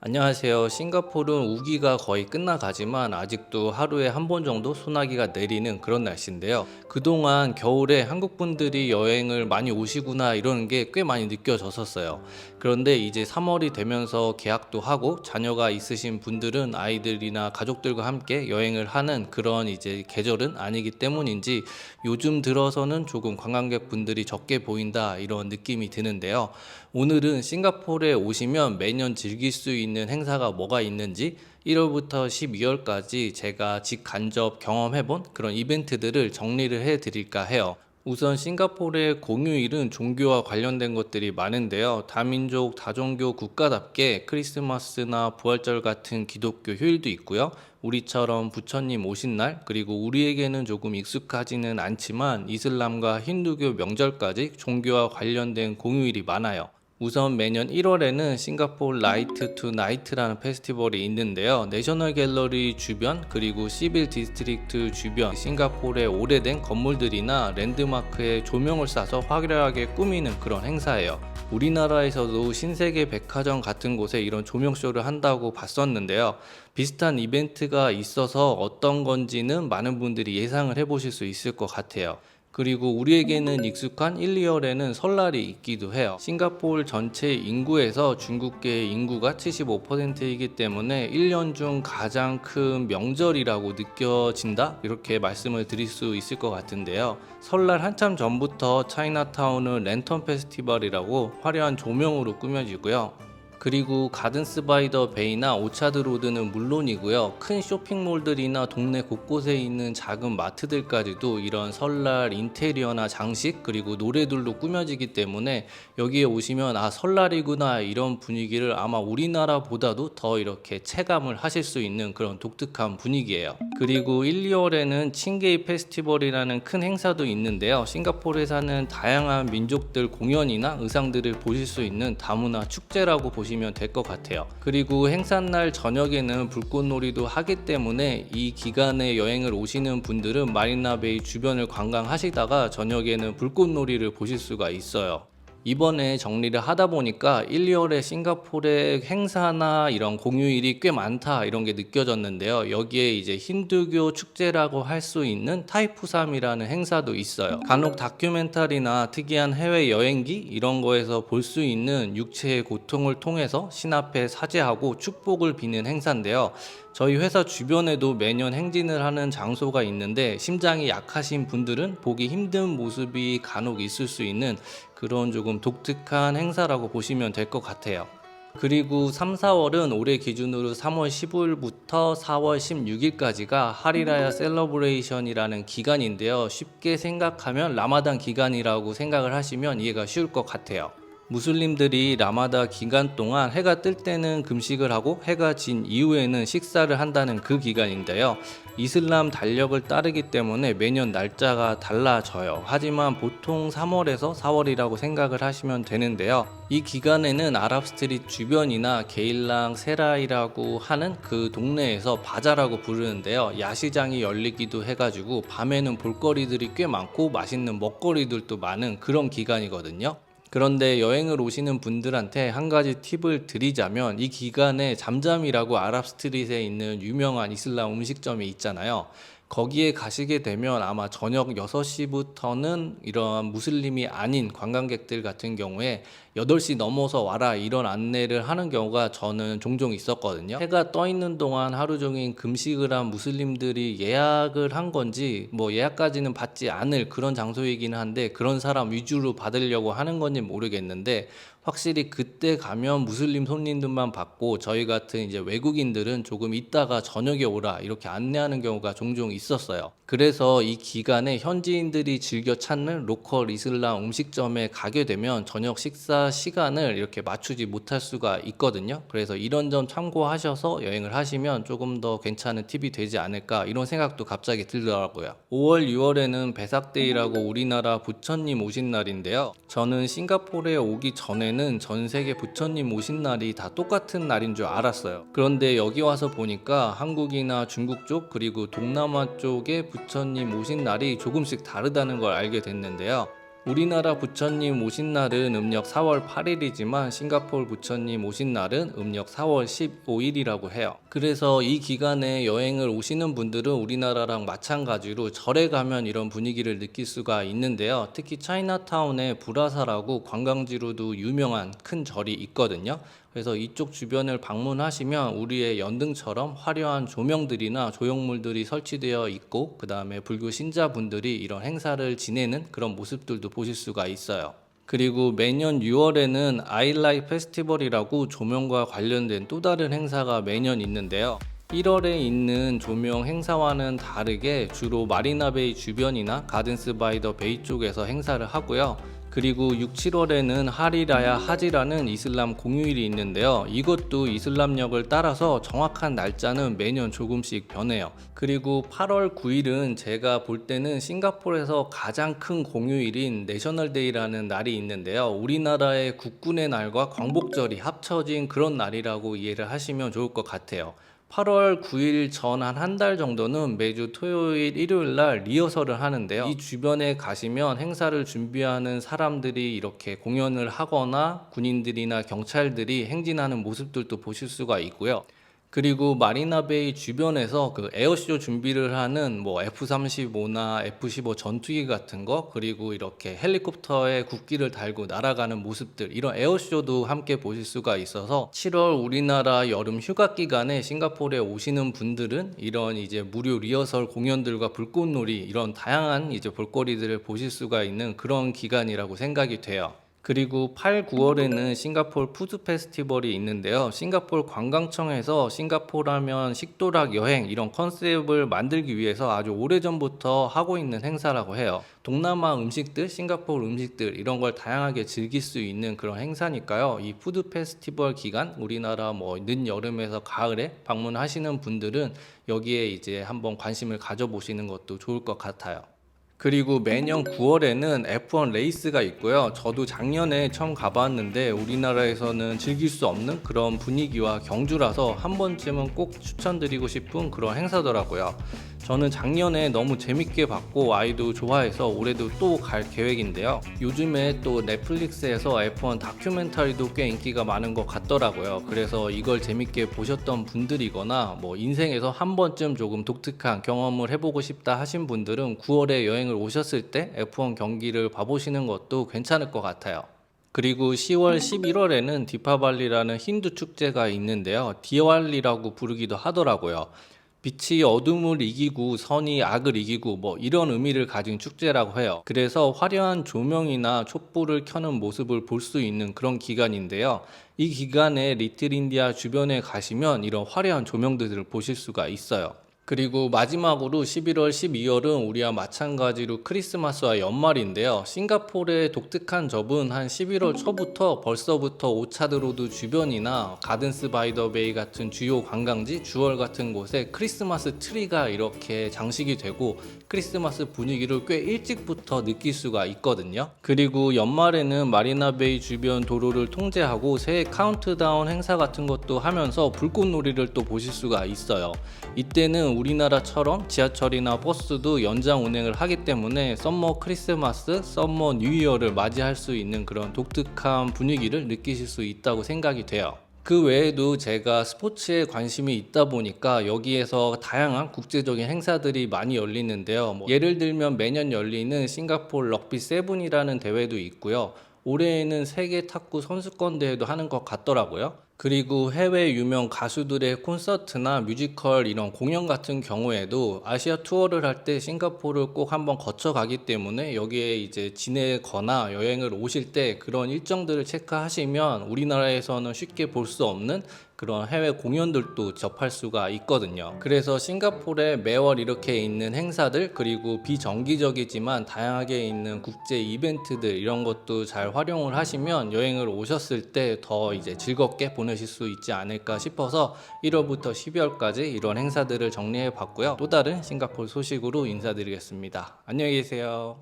안녕하세요. 싱가포르는 우기가 거의 끝나가지만 아직도 하루에 한 번 정도 소나기가 내리는 그런 날씨인데요. 그동안 겨울에 한국 분들이 여행을 많이 오시구나 이러는 게 꽤 많이 느껴졌었어요. 그런데 이제 3월이 되면서 개학도 하고 자녀가 있으신 분들은 아이들이나 가족들과 함께 여행을 하는 그런 이제 계절은 아니기 때문인지 요즘 들어서는 조금 관광객 분들이 적게 보인다 이런 느낌이 드는데요. 오늘은 싱가포르에 오시면 매년 즐길 수 있는 행사가 뭐가 있는지 1월부터 12월까지 제가 직간접 경험해본 그런 이벤트들을 정리를 해드릴까 해요. 우선 싱가포르의 공휴일은 종교와 관련된 것들이 많은데요. 다민족, 다종교 국가답게 크리스마스나 부활절 같은 기독교 휴일도 있고요. 우리처럼 부처님 오신 날, 그리고 우리에게는 조금 익숙하지는 않지만 이슬람과 힌두교 명절까지 종교와 관련된 공휴일이 많아요. 우선 매년 1월에는 싱가포르 라이트 투 나이트라는 페스티벌이 있는데요. 내셔널 갤러리 주변 그리고 시빌 디스트릭트 주변 싱가포르의 오래된 건물들이나 랜드마크에 조명을 쏴서 화려하게 꾸미는 그런 행사예요. 우리나라에서도 신세계 백화점 같은 곳에 이런 조명쇼를 한다고 봤었는데요. 비슷한 이벤트가 있어서 어떤 건지는 많은 분들이 예상을 해보실 수 있을 것 같아요. 그리고 우리에게는 익숙한 1, 2월에는 설날이 있기도 해요. 싱가포르 전체 인구에서 중국계의 인구가 75%이기 때문에 1년 중 가장 큰 명절이라고 느껴진다? 이렇게 말씀을 드릴 수 있을 것 같은데요. 설날 한참 전부터 차이나타운은 랜턴 페스티벌이라고 화려한 조명으로 꾸며지고요. 그리고 가든스 바이 더 베이나 오차드 로드는 물론이고요. 큰 쇼핑몰들이나 동네 곳곳에 있는 작은 마트들까지도 이런 설날 인테리어나 장식 그리고 노래들로 꾸며지기 때문에 여기에 오시면 아 설날이구나 이런 분위기를 아마 우리나라보다도 더 이렇게 체감을 하실 수 있는 그런 독특한 분위기예요. 그리고 1, 2월에는 칭게이 페스티벌이라는 큰 행사도 있는데요. 싱가포르에 사는 다양한 민족들 공연이나 의상들을 보실 수 있는 다문화 축제라고 보시면 될 것 같아요. 그리고 행사날 저녁에는 불꽃놀이도 하기 때문에 이 기간에 여행을 오시는 분들은 마리나베이 주변을 관광하시다가 저녁에는 불꽃놀이를 보실 수가 있어요. 이번에 정리를 하다 보니까 1, 2월에 싱가포르의 행사나 이런 공휴일이 꽤 많다 이런 게 느껴졌는데요. 여기에 이제 힌두교 축제라고 할 수 있는 타이푸삼이라는 행사도 있어요. 간혹 다큐멘터리나 특이한 해외 여행기 이런 거에서 볼 수 있는 육체의 고통을 통해서 신 앞에 사죄하고 축복을 비는 행사인데요. 저희 회사 주변에도 매년 행진을 하는 장소가 있는데 심장이 약하신 분들은 보기 힘든 모습이 간혹 있을 수 있는 그런 조금 독특한 행사라고 보시면 될 것 같아요. 그리고 3, 4월은 올해 기준으로 3월 15일부터 4월 16일까지가 하리라야 셀러브레이션이라는 기간인데요. 쉽게 생각하면 라마단 기간이라고 생각을 하시면 이해가 쉬울 것 같아요. 무슬림들이 라마다 기간 동안 해가 뜰 때는 금식을 하고 해가 진 이후에는 식사를 한다는 그 기간인데요. 이슬람 달력을 따르기 때문에 매년 날짜가 달라져요. 하지만 보통 3월에서 4월이라고 생각을 하시면 되는데요. 이 기간에는 아랍스트릿 주변이나 게일랑 세라이라고 하는 그 동네에서 바자라고 부르는데요. 야시장이 열리기도 해가지고 밤에는 볼거리들이 꽤 많고 맛있는 먹거리들도 많은 그런 기간이거든요. 그런데 여행을 오시는 분들한테 한 가지 팁을 드리자면 이 기간에 잠잠이라고 아랍스트릿에 있는 유명한 이슬람 음식점이 있잖아요. 거기에 가시게 되면 아마 저녁 6시부터는 이런 무슬림이 아닌 관광객들 같은 경우에 8시 넘어서 와라 이런 안내를 하는 경우가 저는 종종 있었거든요. 해가 떠 있는 동안 하루 종일 금식을 한 무슬림들이 예약을 한 건지 뭐 예약까지는 받지 않을 그런 장소이긴 한데 그런 사람 위주로 받으려고 하는 건지 모르겠는데 확실히 그때 가면 무슬림 손님들만 받고 저희 같은 이제 외국인들은 조금 있다가 저녁에 오라 이렇게 안내하는 경우가 종종 있었어요. 그래서 이 기간에 현지인들이 즐겨 찾는 로컬 이슬람 음식점에 가게 되면 저녁 식사 시간을 이렇게 맞추지 못할 수가 있거든요. 그래서 이런 점 참고하셔서 여행을 하시면 조금 더 괜찮은 팁이 되지 않을까 이런 생각도 갑자기 들더라고요. 5월, 6월에는 베삭데이라고 우리나라 부처님 오신 날인데요. 저는 싱가포르에 오기 전에는 전 세계 부처님 오신 날이 다 똑같은 날인 줄 알았어요. 그런데 여기 와서 보니까 한국이나 중국 쪽 그리고 동남아 쪽에 부처님 오신 날이 조금씩 다르다는 걸 알게 됐는데요. 우리나라 부처님 오신 날은 음력 4월 8일이지만 싱가포르 부처님 오신 날은 음력 4월 15일이라고 해요. 그래서 이 기간에 여행을 오시는 분들은 우리나라랑 마찬가지로 절에 가면 이런 분위기를 느낄 수가 있는데요. 특히 차이나타운에 불화사라고 관광지로도 유명한 큰 절이 있거든요. 그래서 이쪽 주변을 방문하시면 우리의 연등처럼 화려한 조명들이나 조형물들이 설치되어 있고, 그 다음에 불교 신자분들이 이런 행사를 지내는 그런 모습들도 보실 수가 있어요. 그리고 매년 6월에는 아일라이 페스티벌이라고 조명과 관련된 또 다른 행사가 매년 있는데요. 1월에 있는 조명 행사와는 다르게 주로 마리나베이 주변이나 가든스 바이 더 베이 쪽에서 행사를 하고요. 그리고 6, 7월에는 하리라야 하지라는 이슬람 공휴일이 있는데요. 이것도 이슬람력을 따라서 정확한 날짜는 매년 조금씩 변해요. 그리고 8월 9일은 제가 볼 때는 싱가포르에서 가장 큰 공휴일인 내셔널데이라는 날이 있는데요. 우리나라의 국군의 날과 광복절이 합쳐진 그런 날이라고 이해를 하시면 좋을 것 같아요. 8월 9일 전 한 달 정도는 매주 토요일, 일요일 날 리허설을 하는데요. 이 주변에 가시면 행사를 준비하는 사람들이 이렇게 공연을 하거나 군인들이나 경찰들이 행진하는 모습들도 보실 수가 있고요. 그리고 마리나베이 주변에서 그 에어쇼 준비를 하는 뭐 F-35나 F-15 전투기 같은 거, 그리고 이렇게 헬리콥터에 국기를 달고 날아가는 모습들, 이런 에어쇼도 함께 보실 수가 있어서 7월 우리나라 여름 휴가 기간에 싱가포르에 오시는 분들은 이런 이제 무료 리허설 공연들과 불꽃놀이, 이런 다양한 이제 볼거리들을 보실 수가 있는 그런 기간이라고 생각이 돼요. 그리고 8, 9월에는 싱가포르 푸드 페스티벌이 있는데요. 싱가포르 관광청에서 싱가포르하면 식도락 여행 이런 컨셉을 만들기 위해서 아주 오래전부터 하고 있는 행사라고 해요. 동남아 음식들, 싱가포르 음식들 이런 걸 다양하게 즐길 수 있는 그런 행사니까요. 이 푸드 페스티벌 기간, 우리나라 뭐 늦여름에서 가을에 방문하시는 분들은 여기에 이제 한번 관심을 가져보시는 것도 좋을 것 같아요. 그리고 매년 9월에는 F1 레이스가 있고요. 저도 작년에 처음 가봤는데 우리나라에서는 즐길 수 없는 그런 분위기와 경주라서 한 번쯤은 꼭 추천드리고 싶은 그런 행사더라고요. 저는 작년에 너무 재밌게 봤고 아이도 좋아해서 올해도 또 갈 계획인데요. 요즘에 또 넷플릭스에서 F1 다큐멘터리도 꽤 인기가 많은 것 같더라고요. 그래서 이걸 재밌게 보셨던 분들이거나 뭐 인생에서 한 번쯤 조금 독특한 경험을 해보고 싶다 하신 분들은 9월에 여행을 오셨을 때 F1 경기를 봐보시는 것도 괜찮을 것 같아요. 그리고 10월, 11월에는 디파발리라는 힌두 축제가 있는데요. 디왈리라고 부르기도 하더라고요. 빛이 어둠을 이기고 선이 악을 이기고 뭐 이런 의미를 가진 축제라고 해요. 그래서 화려한 조명이나 촛불을 켜는 모습을 볼 수 있는 그런 기간인데요. 이 기간에 리틀 인디아 주변에 가시면 이런 화려한 조명들을 보실 수가 있어요. 그리고 마지막으로 11월, 12월은 우리와 마찬가지로 크리스마스와 연말인데요. 싱가포르의 독특한 점은 한 11월 초부터 벌써부터 오차드 로드 주변이나 가든스 바이 더 베이 같은 주요 관광지, 주월 같은 곳에 크리스마스 트리가 이렇게 장식이 되고 크리스마스 분위기를 꽤 일찍부터 느낄 수가 있거든요. 그리고 연말에는 마리나 베이 주변 도로를 통제하고 새해 카운트다운 행사 같은 것도 하면서 불꽃놀이를 또 보실 수가 있어요. 이때는 우리나라처럼 지하철이나 버스도 연장 운행을 하기 때문에 썸머 크리스마스, 썸머 뉴이어를 맞이할 수 있는 그런 독특한 분위기를 느끼실 수 있다고 생각이 돼요. 그 외에도 제가 스포츠에 관심이 있다 보니까 여기에서 다양한 국제적인 행사들이 많이 열리는데요. 예를 들면 매년 열리는 싱가포르 럭비 세븐이라는 대회도 있고요. 올해에는 세계 탁구 선수권 대회도 하는 것 같더라고요. 그리고 해외 유명 가수들의 콘서트나 뮤지컬 이런 공연 같은 경우에도 아시아 투어를 할 때 싱가포르를 꼭 한번 거쳐가기 때문에 여기에 이제 지내거나 여행을 오실 때 그런 일정들을 체크하시면 우리나라에서는 쉽게 볼 수 없는 그런 해외 공연들도 접할 수가 있거든요. 그래서 싱가포르에 매월 이렇게 있는 행사들, 그리고 비정기적이지만 다양하게 있는 국제 이벤트들 이런 것도 잘 활용을 하시면 여행을 오셨을 때 더 이제 즐겁게 보내실 수 있지 않을까 싶어서 1월부터 12월까지 이런 행사들을 정리해 봤고요. 또 다른 싱가포르 소식으로 인사드리겠습니다. 안녕히 계세요.